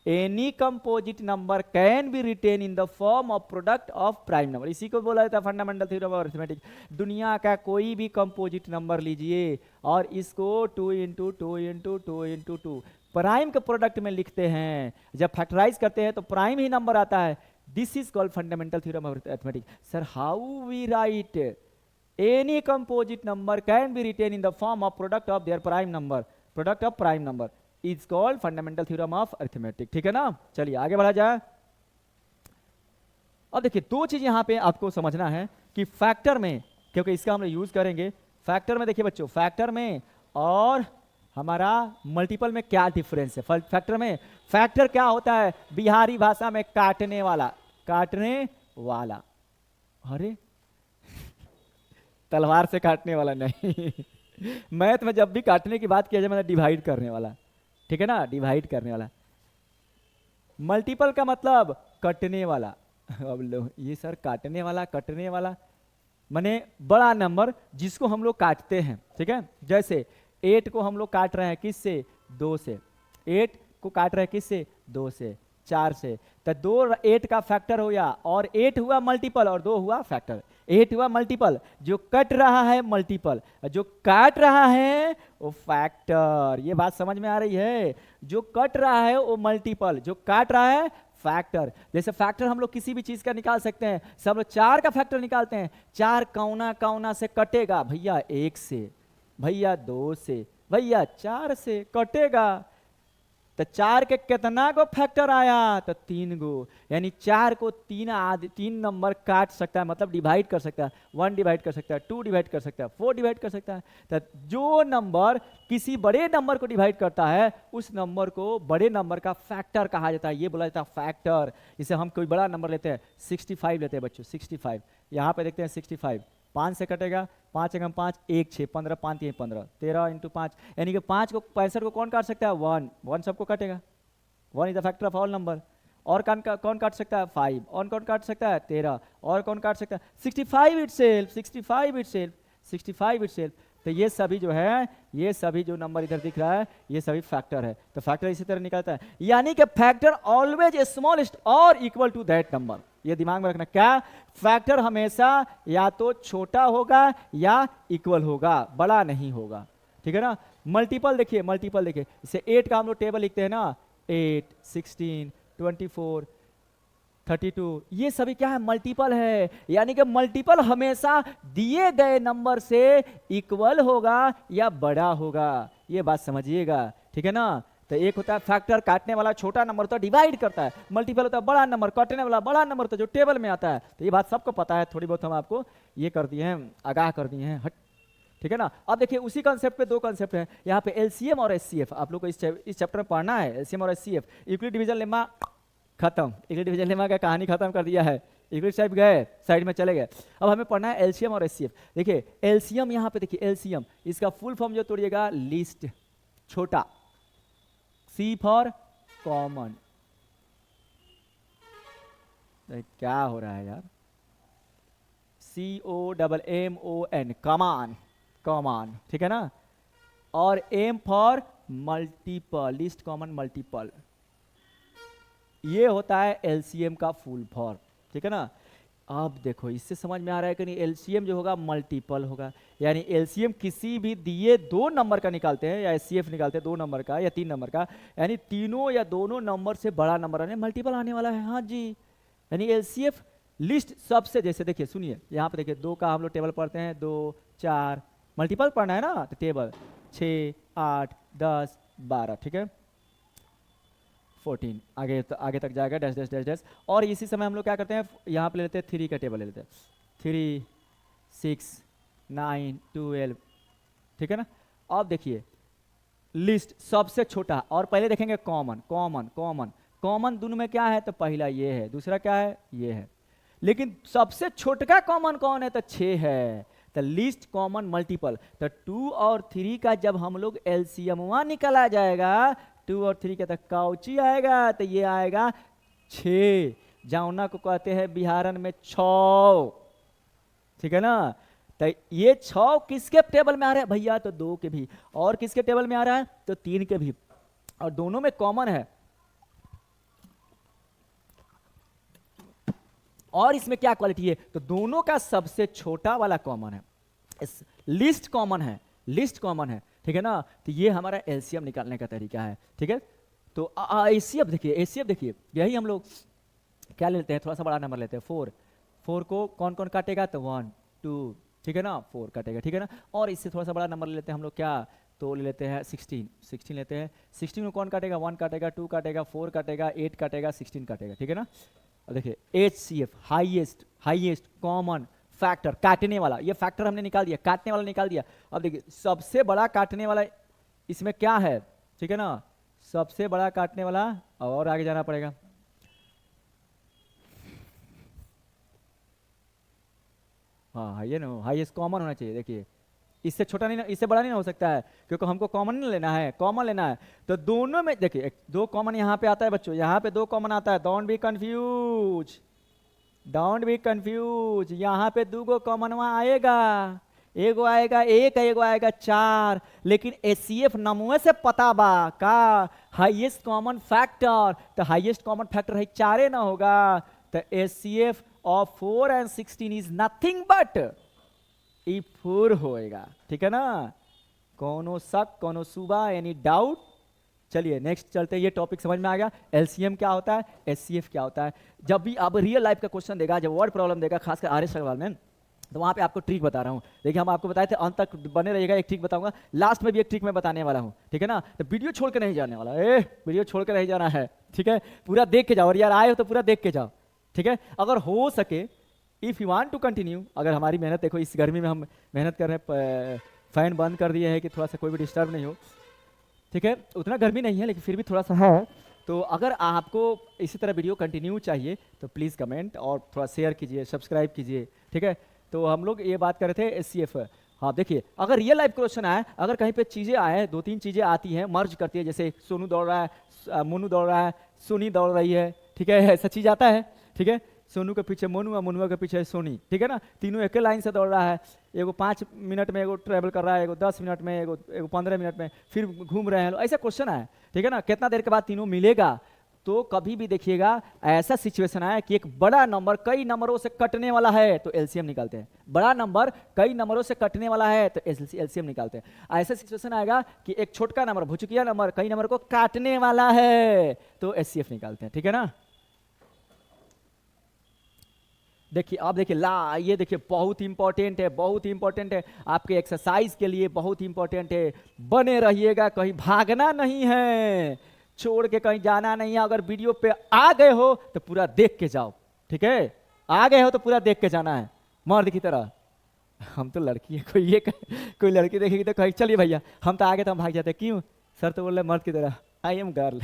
Any composite number can be written in the form of product of prime number, इसी को बोला जाता है फंडामेंटल थ्योरम ऑफ अरिथमेटिक। दुनिया का कोई भी composite number लीजिए और इसको 2 इंटू 2 प्राइम के प्रोडक्ट में लिखते हैं, जब फैक्टराइज करते हैं तो प्राइम ही नंबर आता है। This is called fundamental theorem of arithmetic. Sir how we write any composite number can be written in the form of product of their prime number, product of prime number is called fundamental theorem of arithmetic, ठीक है ना। चलिए आगे बढ़ा जाए। अब देखिए 2 चीज यहां पे आपको समझना है कि फैक्टर में, क्योंकि इसका हम यूज करेंगे फैक्टर में। देखिए बच्चों, फैक्टर में और हमारा मल्टीपल में क्या डिफरेंस है। फैक्टर में, फैक्टर क्या होता है, बिहारी भाषा में काटने वाला, काटने वाला। अरे तलवार से काटने वाला नहीं मैथ में जब भी काटने की बात किया जाए मतलब डिवाइड करने वाला, ठीक है ना, डिवाइड करने वाला। मल्टीपल का मतलब कटने वाला। अब लो ये सर काटने वाला, कटने वाला माने बड़ा नंबर जिसको हम लोग काटते हैं, ठीक है। जैसे 8 को हम लोग काट रहे हैं किससे, 2 से। 8 को काट रहे हैं किससे, 2 से, 4 से। तो 2 8 का फैक्टर हो गया, और 8 हुआ मल्टीपल और 2 हुआ फैक्टर। 8 हुआ मल्टीपल, जो कट रहा है मल्टीपल, जो काट रहा है वो फैक्टर। ये बात समझ में आ रही है, जो कट रहा है वो मल्टीपल, जो काट रहा है फैक्टर। जैसे फैक्टर हम लोग किसी भी चीज का निकाल सकते हैं, सब लोग 4 का फैक्टर निकालते हैं। 4 कौना कौना से कटेगा, भैया 1 से, भैया 2 से, भैया 4 से कटेगा। तो 4 के कितना को फैक्टर आया, तो 3 गो, यानी 4 को 3 नंबर काट सकता है, मतलब डिवाइड कर सकता है। 1 डिवाइड कर सकता है, 2 डिवाइड कर सकता है, 4 डिवाइड कर सकता है। तो जो नंबर किसी बड़े नंबर को डिवाइड करता है उस नंबर को बड़े नंबर का फैक्टर कहा जाता है, ये बोला जाता है फैक्टर। जैसे हम कोई बड़ा नंबर लेते हैं, 65 लेते हैं बच्चों, 65, यहाँ पे देखते हैं 65, 5 से कटेगा, 5 एकम 5, 1 6, 15, 5 3 15, 13 इंटू 5, यानी कि 5 को 65 को कौन काट सकता है, 1 सबको काटेगा, 1 is the factor of all number. और कौन काट सकता है, 5, और कौन काट सकता है, 13, और कौन काट सकता है, 65 इटसेल्फ, 65 इटसेल्फ, 65 इटसेल्फ। तो ये सभी जो है, ये सभी जो नंबर इधर दिख रहा है, ये सभी फैक्टर है। तो फैक्टर इसी तरह निकलता है, यानी कि फैक्टर ऑलवेज स्मॉलेस्ट और इक्वल टू दैट नंबर। ये दिमाग में रखना, क्या, फैक्टर हमेशा या तो छोटा होगा या इक्वल होगा, बड़ा नहीं होगा, ठीक है ना। मल्टीपल देखिए, मल्टीपल देखिए, जैसे 8 का हम लोग टेबल लिखते हैं ना, 8, 16, 24, 32, ये सभी क्या है, मल्टीपल है। यानी कि मल्टीपल हमेशा दिए गए नंबर से इक्वल होगा या बड़ा होगा, ये बात समझिएगा, ठीक है ना। तो एक होता है फैक्टर, काटने वाला छोटा नंबर होता है, डिवाइड करता है। मल्टीपल होता है बड़ा नंबर, काटने वाला बड़ा नंबर होता है, जो टेबल में आता है। तो ये बात सबको पता है, थोड़ी बहुत हम आपको ये कर दिए हैं, आगाह कर दिए हैं, हट, ठीक है ना। अब देखिए उसी कॉन्सेप्ट पे 2 कॉन्सेप्ट हैं यहाँ पे, एलसीएम और एचसीएफ। आप लोग को इस चैप्टर में पढ़ना है, एलसीएम और एचसीएफ। यूक्लिड डिवीजन लेमा खत्म, यूक्लिड डिवीजन लेमा का कहानी खत्म कर दिया है, यूक्लिड साहब गए साइड में चले गए। अब हमें पढ़ना है एलसीएम और एचसीएफ। देखिए एलसीएम, यहाँ पे देखिए एलसीएम, इसका फुल फॉर्म जो तोड़िएगा, लीस्ट छोटा, सी फॉर कॉमन। क्या हो रहा है यार, COMMON, कमान, कॉमन, ठीक है ना। और M for multiple, least common multiple, ये होता है एलसीएम का फुल फॉर्म, ठीक है ना। अब देखो इससे समझ में आ रहा है कि नहीं, एलसीएम जो होगा मल्टीपल होगा, यानी एलसीएम किसी भी दिए 2 नंबर का निकालते हैं, या एचसीएफ निकालते हैं 2 नंबर का या 3 नंबर का, यानी तीनों या दोनों नंबर से बड़ा नंबर आने, मल्टीपल आने वाला है, हाँ जी। यानी एलसीएफ लिस्ट सबसे, जैसे देखिए सुनिए, यहाँ पे देखिए 2 का हम लोग टेबल पढ़ते हैं, 2 4, मल्टीपल पढ़ना है ना, तो टेबल 6 8 10 12, ठीक है, 14, आगे तक जाएगा, डैश डैश डैश डैश। और इसी समय हम लोग क्या करते हैं, यहाँ पे ले लेते हैं 3 का टेबल ले लेते हैं, 3 6 9 12, ठीक है ना। अब देखिए लिस्ट सबसे छोटा, और पहले देखेंगे कॉमन, कॉमन कॉमन कॉमन दोनों में क्या है, तो पहला ये है, दूसरा क्या है, ये है। लेकिन सबसे छोटा कॉमन कौन है, तो 6 है। तो लीस्ट कॉमन मल्टीपल, तो 2 और 3 का जब हम लोग एलसीएम निकाला जाएगा, 2 और 3 का तक काउची आएगा, तो ये आएगा 6, जौना को कहते हैं बिहारन में 6, ठीक है ना। तो ये 6 किसके टेबल में आ रहा है भैया, तो 2 के भी, और किसके टेबल में आ रहा है, तो 3 के भी, और दोनों में कॉमन है। और इसमें क्या क्वालिटी है, तो दोनों का सबसे छोटा वाला कॉमन है, लिस्ट कॉमन है, लिस्ट कॉमन है, ठीक है ना। तो ये हमारा एलसीएम निकालने का तरीका है, ठीक है। तो एचसीएफ देखिए, एचसीएफ देखिए, यही हम लोग क्या लेते हैं, थोड़ा सा बड़ा नंबर लेते हैं, 4, 4 को कौन कौन काटेगा, तो 1 2, ठीक है ना, 4 काटेगा, ठीक है ना। और इससे थोड़ा सा बड़ा नंबर लेते हैं हम लोग, क्या, तो ले लेते हैं 16 लेते हैं, 16 को कौन काटेगा, 1 काटेगा, 2 काटेगा, 4 काटेगा, 8 काटेगा, 16 काटेगा, ठीक है ना। देखिए HCF, highest, highest common factor, काटने वाला, ये फैक्टर हमने निकाल दिया, काटने वाला निकाल दिया। अब देखिए सबसे बड़ा काटने वाला इसमें क्या है, ठीक है ना, सबसे बड़ा काटने वाला, और आगे जाना पड़ेगा, हाँ ये ना, हाईएस्ट कॉमन होना चाहिए। देखिए इससे छोटा नहीं, इससे बड़ा नहीं हो सकता है, क्योंकि हमको कॉमन नहीं लेना है, कॉमन लेना है। तो दोनों में देखिए 2 कॉमन यहाँ पे आता है बच्चों, यहाँ पे 2 कॉमन आता है, don't be confuse, don't be confuse, यहाँ पे 2 कॉमन वहाँ आएगा, एगो आएगा 1, एगो आएगा 4, लेकिन एचसीएफ नमूए से पता बा का हाईएस्ट कॉमन फैक्टर, तो हाईएस्ट कॉमन फैक्टर है 4 ना होगा, तो HCF of 4 and 16 is nothing but 4 होएगा, ठीक है ना। कोनो शक, कोनो सुबह, एनी डाउट। चलिए नेक्स्ट चलते हैं, ये टॉपिक समझ में आ गया, एलसीएम क्या होता है, एचसीएफ क्या होता है। जब भी अब रियल लाइफ का क्वेश्चन देगा, जब वर्ड प्रॉब्लम देगा, खासकर आर्य सवाल में, तो वहाँ पे आपको ट्रिक बता रहा हूँ। देखिए हम आपको बताए थे, अंत तक बने रहिएगा, एक ट्रिक बताऊंगा, लास्ट में भी एक ट्रिक मैं बताने वाला हूँ, ठीक है ना। तो वीडियो छोड़ के नहीं जाने वाला, वीडियो छोड़ के नहीं जाना है, ठीक है, पूरा देख के जाओ, और यार आए हो तो पूरा देख के जाओ, ठीक है। अगर हो सके, if you want to continue, अगर हमारी मेहनत, देखो इस गर्मी में हम मेहनत कर रहे हैं, फ़ैन बंद कर दिए है कि थोड़ा सा कोई भी डिस्टर्ब नहीं हो, ठीक है, उतना गर्मी नहीं है लेकिन फिर भी थोड़ा सा है। तो अगर आपको इसी तरह वीडियो कंटिन्यू चाहिए तो प्लीज़ कमेंट और थोड़ा शेयर कीजिए, सब्सक्राइब कीजिए, ठीक है। तो हम लोग ये बात कर रहे थे SCF। हाँ देखिए, अगर रियल लाइफ क्वेश्चन आए, अगर कहीं पे चीज़ें आए, 2-3 चीज़ें आती हैं, मर्ज करती है, जैसे सोनू दौड़ रहा है, मोनू दौड़ रहा है, सोनी दौड़ रही है, ठीक है, ऐसा चीज़ आता है, ठीक है। सोनू के पीछे मोनू और मोनुआ के पीछे सोनी, ठीक है ना, तीनों एक लाइन से दौड़ रहा है, एगो 5 मिनट में एगो ट्रेवल कर रहा है, एगो 10 मिनट में, एगो 15 मिनट में, फिर घूम रहे हैं, ऐसा क्वेश्चन है, ठीक है ना, कितना देर के बाद तीनों मिलेगा। तो कभी भी देखिएगा ऐसा सिचुएशन है कि एक बड़ा नंबर कई नंबरों से कटने वाला है तो एलसीएम निकालते हैं, बड़ा नंबर कई नंबरों से कटने वाला है तो एलसीएम निकालते हैं। ऐसा सिचुएशन आएगा कि एक छोटका नंबर, भुचुकिया नंबर कई नंबर को काटने वाला है तो एचसीएफ निकालते हैं, ठीक है ना। देखिए अब देखिए ये देखिए बहुत इंपॉर्टेंट है, बहुत इंपॉर्टेंट है आपके एक्सरसाइज के लिए, बहुत इंपॉर्टेंट है, बने रहिएगा, कहीं भागना नहीं है, छोड़ के कहीं जाना नहीं है। अगर वीडियो पे आ गए हो तो पूरा देख के जाओ, ठीक है, आ गए हो तो पूरा देख के जाना है, मर्द की तरह। हम तो लड़की है, कोई लड़की देखेगी तो कहीं चलिए भैया हम तो आगे, तो हम भाग जाते, क्यों सर तो बोल रहे मर्द की तरह, आई एम गर्ल।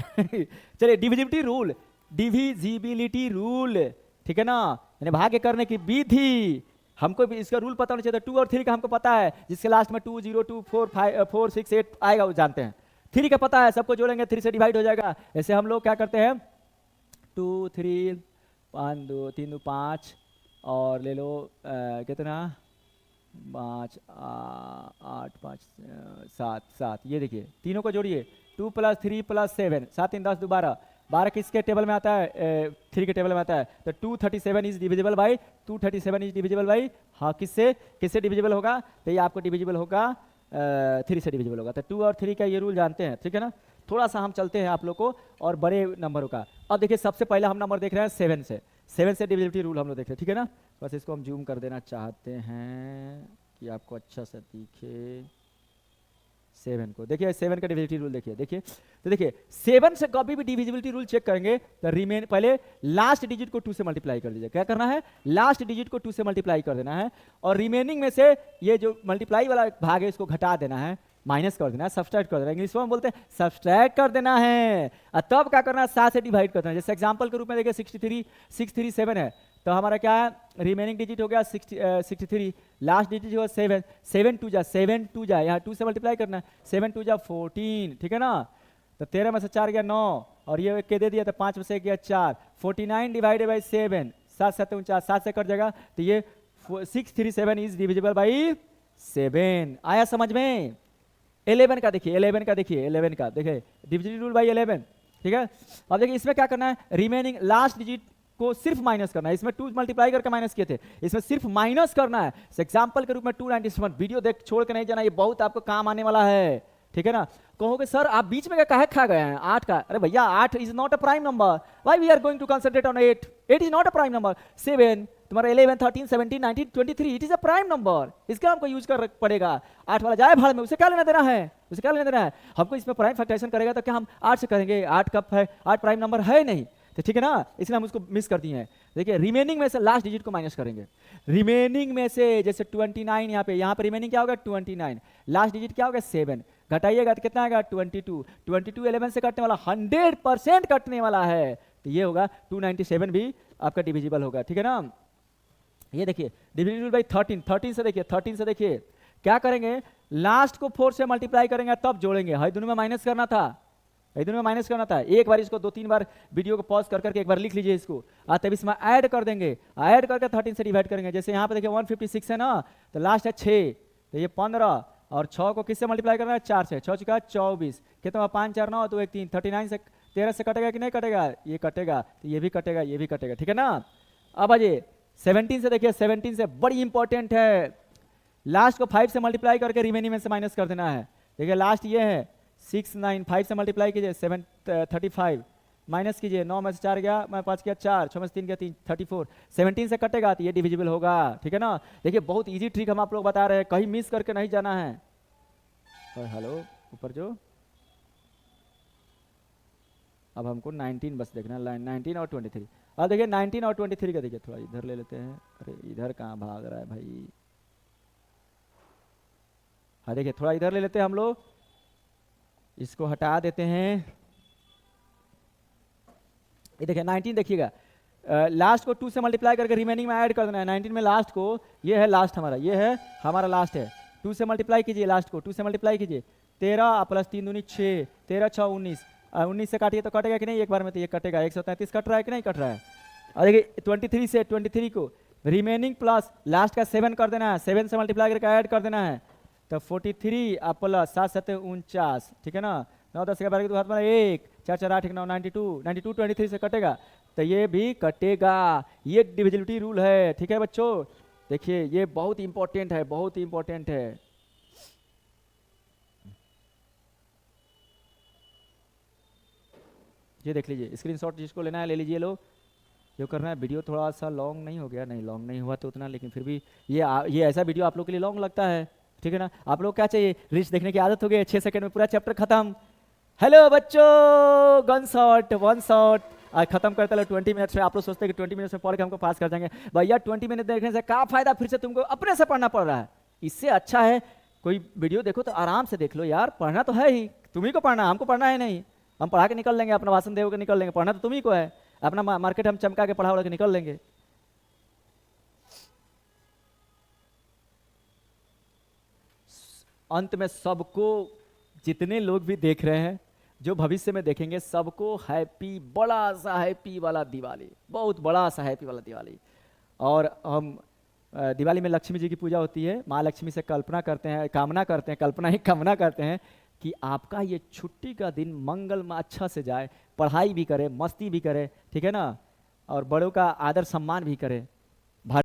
चलिए डिविजिबिलिटी रूल, डिविजिबिलिटी रूल, ठीक है ना, यानी भाग्य करने की विधि। हमको भी इसका रूल पता होना चाहिए, 2 और 3 का हमको पता है, जिसके लास्ट में 2 0 2 4 5 4 6 8 आएगा वो जानते हैं। 3 का पता है, सबको जोड़ेंगे 3 से डिवाइड हो जाएगा। ऐसे हम लोग क्या करते हैं, 2 3 5 2 3 2 5 और ले लो कितना 5 8 5 7, ये देखिए तीनों को जोड़िए, 2 + 3 + 7, 7 3 10 2 12, 12 किसके टेबल में आता है, 3 के टेबल में आता है, तो 237 is divisible by 237 is divisible by, हाँ किससे डिविजिबल होगा, तो ये आपको डिविजिबल होगा 3 से डिविजिबल होगा। तो 2 और 3 का ये रूल जानते हैं, ठीक है ना। थोड़ा सा हम चलते हैं आप लोग को और बड़े नंबरों का। अब देखिए सबसे पहले हम नंबर देख रहे हैं 7 से डिविजिबिलिटी रूल हम लोग देख रहे हैं, ठीक है ना। बस इसको हम जूम कर देना चाहते हैं कि आपको अच्छा सा दिखे। 7 को देखिए, 7 का डिविजिबिलिटी रूल देखिए, तो देखिए 7 से कभी भी डिविजिबिलिटी रूल चेक करेंगे तो रिमेन, पहले लास्ट डिजिट को 2 से मल्टीप्लाई कर दीजिए। क्या करना है, लास्ट डिजिट को 2 से मल्टीप्लाई कर देना है, और रिमेनिंग में से ये जो मल्टीप्लाई वाला भाग है इसको घटा देना है, माइनस कर देना है, सब्सट्रैक्ट कर देना है, इंग्लिश में बोलते हैं सब्सट्रैक्ट कर देना है। और तब क्या करना है, 7 से डिवाइड कर देना है। जैसे एग्जांपल के रूप में देखिए 637 है, तो हमारा क्या है, रिमेनिंग डिजिट हो गया 63, लास्ट डिजिट हो 7, 7 2 जा, यहाँ 2 से मल्टीप्लाई करना है, 7 2 जा 14, ठीक है ना। तो 13 में से 4 गया 9, और ये के दे दिया तो 5 में से गया 4, 49 डिवाइडेड बाई 7, 7 7 49, 7 से कट जाएगा, तो ये 637 इज डिविजिबल बाई 7। आया समझ में। 11 का देखिए, 11 का देखिए डिविजिबिलिटी रूल बाई 11, ठीक है। अब देखिए इसमें क्या करना है, रिमेनिंग लास्ट डिजिट को सिर्फ माइनस करना है। इसमें 2 मल्टीप्लाई करके माइनस किए थे, इसमें सिर्फ माइनस करना है। एग्जांपल के रूप में 297, वीडियो देख छोड़ के नहीं जाना, ये बहुत आपको काम आने वाला है, ठीक है ना। कहोगे सर आप बीच में काहे खा गए हैं 8 का, अरे भैया 8 is not a prime number, why we are going to concentrate on 8, 8 is not a prime number. 7 तुम्हारा 11 13 17 19 23, it is a prime number, इसका हमको यूज कर पड़ेगा। 8 वाला जाए भाड़ में, उसे क्या लेना देना है, उसे क्या लेना देना है, हमको इसमें प्राइम फैक्टराइजेशन करेगा तो क्या हम 8 से करेंगे, 8 कब है, 8 प्राइम नंबर है नहीं, तो ठीक है ना, इसलिए हम उसको मिस कर दिए हैं। देखिए रिमेनिंग में से लास्ट डिजिट को माइनस करेंगे, रिमेनिंग में से जैसे 29 यहाँ पे रिमेनिंग क्या होगा 29, लास्ट डिजिट क्या होगा 7, घटाइएगा तो कितना आएगा 22, 11 से कटने वाला 100% कटने वाला है, तो ये होगा 297 भी आपका डिविजिबल होगा, ठीक है ना। ये देखिए डिविजिबल बाई 13 से देखिए, 13 से देखिए क्या करेंगे, लास्ट को 4 से मल्टीप्लाई करेंगे तब जोड़ेंगे, हर दोनों में माइनस करना था, दोनों में माइनस करना था। एक बार इसको 2-3 बार वीडियो को पॉज कर करके एक बार लिख लीजिए इसको, तब इसमें ऐड कर देंगे, ऐड करके 13 से डिवाइड करेंगे। जैसे यहाँ पे देखिए 156 है ना, तो लास्ट है 6, तो ये 15, और 6 को किससे मल्टीप्लाई करना है 4 से, 6 चुका 24, कितना 5 4 9 तो 1 3, 39 से 13 से कटेगा कि नहीं कटेगा, ये कटेगा, तो ये भी कटेगा, ये भी कटेगा, ठीक है ना। अब आइए 17 से देखिए, 17 से बड़ी इंपॉर्टेंट है, लास्ट को 5 से मल्टीप्लाई करके रिमेनिंग में से माइनस कर देना है। देखिए लास्ट ये है 6 9, 5 से मल्टीप्लाई कीजिए 7 35, माइनस कीजिए, 9 में से 4 गया, मैं 5 किया 4, 6 में से 3 गया 3, 34, 17 से कटेगा तो ये डिविजिबल होगा, ठीक है ना। देखिए बहुत इजी ट्रिक हम आप लोग बता रहे हैं, कहीं मिस करके नहीं जाना है। हेलो ऊपर जो, अब हमको 19 बस देखना है, 19 और 23। अब देखिए 19 और 23 का देखिए, थोड़ा इधर ले लेते हैं, अरे इधर कहाँ भाग रहा है भाई। हाँ देखिए थोड़ा इधर ले लेते हैं हम लोग, इसको हटा देते हैं। ये देखिए 19 देखिएगा, लास्ट को 2 से मल्टीप्लाई करके रिमेनिंग में ऐड कर देना है। 19 में लास्ट को, ये है लास्ट हमारा, ये है हमारा लास्ट है, 2 से मल्टीप्लाई कीजिए, लास्ट को 2 से मल्टीप्लाई कीजिए, 13 प्लस 3 दूनी 6, 13 6 19, 19 से काटिए तो कटेगा कि नहीं, एक बार में तो ये कटेगा, 133 कट रहा है कि नहीं कट रहा है। और देखिए 23 से 23 को रिमेनिंग प्लस लास्ट का 7 कर देना है, 7 से मल्टीप्लाई करके ऐड कर देना है, तो 43 प्लस 7 7 49, ठीक है ना। 9 10 11 के हाथ में 1 4 4 8 9 92 23 से कटेगा तो ये भी कटेगा, ये डिविजिबिलिटी रूल है, ठीक है बच्चों। देखिए ये बहुत इंपॉर्टेंट है, बहुत इंपॉर्टेंट है। ये देख लीजिए, स्क्रीनशॉट जिसको लेना है ले लीजिए लोग। जो करना है, वीडियो थोड़ा सा लॉन्ग नहीं हो गया, नहीं लॉन्ग नहीं हुआ तो उतना, लेकिन फिर भी ये ऐसा वीडियो आप लोग के लिए लॉन्ग लगता है, ठीक है ना। आप लोग क्या चाहिए, रील्स देखने की आदत हो गई, 6 सेकंड में पूरा चैप्टर खत्म। हेलो बच्चों, गन शॉट, वन शॉट, आज खत्म करते हैं 20 मिनट्स में। आप लोग सोचते हैं कि 20 मिनट्स में पढ़ के हमको पास कर जाएंगे, भैया 20 मिनट देखने से क्या फायदा, फिर से तुमको अपने से पढ़ना पड़ रहा है। इससे अच्छा है कोई वीडियो देखो तो आराम से देख लो यार, पढ़ना तो है ही, तुम्ही को पढ़ना, हमको पढ़ना है नहीं। हम पढ़ा के निकल लेंगे, अपना भाषण दे के निकल लेंगे, पढ़ना तो तुम्ही को है, अपना मार्केट हम चमका के पढ़ा उड़ा के निकल लेंगे। अंत में सबको, जितने लोग भी देख रहे हैं, जो भविष्य में देखेंगे, सबको हैप्पी, बड़ा सा हैप्पी वाला दिवाली, बहुत बड़ा सा हैप्पी वाला दिवाली। और हम दिवाली में लक्ष्मी जी की पूजा होती है, माँ लक्ष्मी से कल्पना करते हैं, कामना करते हैं, कल्पना ही कामना करते हैं कि आपका ये छुट्टी का दिन मंगल में अच्छा से जाए, पढ़ाई भी करे, मस्ती भी करे, ठीक है ना, और बड़ों का आदर सम्मान भी करे।